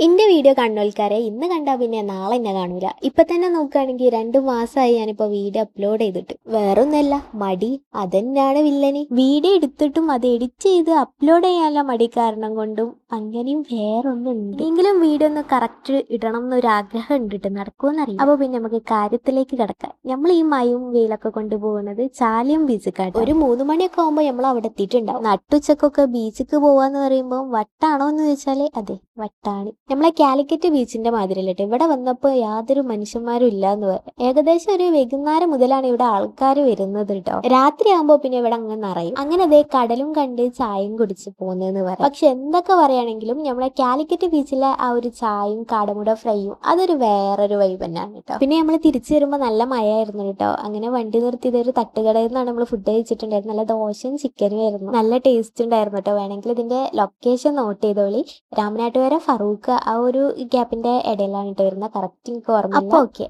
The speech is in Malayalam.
എന്റെ വീഡിയോ കാണുന്നോൽക്കാരെ ഇന്ന് കണ്ടാ പിന്നെ നാളെ എന്നെ കാണൂല. ഇപ്പൊ തന്നെ നോക്കുകയാണെങ്കിൽ 2 മാസമായി ഞാനിപ്പോ വീഡിയോ അപ്ലോഡ് ചെയ്തിട്ട്. വേറൊന്നല്ല, മടി അതന്നെയാണ് വില്ലന്. വീഡിയോ എടുത്തിട്ടും അത് എഡിറ്റ് ചെയ്ത് അപ്ലോഡ് ചെയ്യാനുള്ള മടി കാരണം കൊണ്ടും അങ്ങനെയും വേറൊന്നുണ്ട്. എങ്കിലും വീഡിയോ ഒന്ന് കറക്റ്റ് ഇടണം എന്നൊരു ആഗ്രഹം ഉണ്ട്, നടക്കുമെന്നറിയാം. അപ്പൊ പിന്നെ നമുക്ക് കാര്യത്തിലേക്ക് കിടക്കാം. നമ്മൾ ഈ മയും വെയിലൊക്കെ കൊണ്ടുപോകുന്നത് ചാലിയം ബീച്ചിക്കാട്ട്. ഒരു 3 മണിയൊക്കെ ആകുമ്പോൾ നമ്മൾ അവിടെ എത്തിയിട്ടുണ്ടാവും. നട്ടുച്ചക്കൊക്കെ ബീച്ചിക്ക് പോവാന്ന് പറയുമ്പോൾ വട്ടാണോ എന്ന് ചോദിച്ചാല് അതെ, വട്ടാണ്. നമ്മളെ കാലിക്കറ്റ് ബീച്ചിന്റെ മാതിരിയല്ല കേട്ടോ. ഇവിടെ വന്നപ്പോൾ യാതൊരു മനുഷ്യന്മാരും ഇല്ല എന്ന് പറയാം. ഏകദേശം ഒരു വൈകുന്നേരം മുതലാണ് ഇവിടെ ആൾക്കാർ വരുന്നത് കേട്ടോ. രാത്രി ആകുമ്പോൾ പിന്നെ ഇവിടെ അങ്ങനെ നിറയും. അങ്ങനെ അതേ കടലും കണ്ട് ചായയും കുടിച്ച് പോകുന്നതെന്ന് പറയാം. പക്ഷെ എന്തൊക്കെ പറയുകയാണെങ്കിലും നമ്മളെ കാലിക്കറ്റ് ബീച്ചിലെ ആ ഒരു ചായയും കാടമുട ഫ്രൈയും അതൊരു വേറൊരു വൈബ് തന്നെയാണ് കേട്ടോ. പിന്നെ നമ്മൾ തിരിച്ചു വരുമ്പോൾ നല്ല മഴയായിരുന്നു കേട്ടോ. അങ്ങനെ വണ്ടി നിർത്തിയത് ഒരു തട്ടുകടയിൽ നിന്നാണ് നമ്മൾ ഫുഡ് കഴിച്ചിട്ടുണ്ടായിരുന്നത്. നല്ല ദോശയും ചിക്കനും ആയിരുന്നു. നല്ല ടേസ്റ്റ് ഉണ്ടായിരുന്നു കേട്ടോ. വേണമെങ്കിൽ ഇതിന്റെ ലൊക്കേഷൻ നോട്ട് ചെയ്തോളി. രാമനാട്ടുകര ഫറൂഖ് ആ ഒരു ഗ്യാപ്പിന്റെ ഇടയിലാണ് കേട്ടോ വരുന്നത്. കറക്റ്റ് എനിക്ക് ഓർമ്മയില്ല. അപ്പോൾ ഓക്കെ.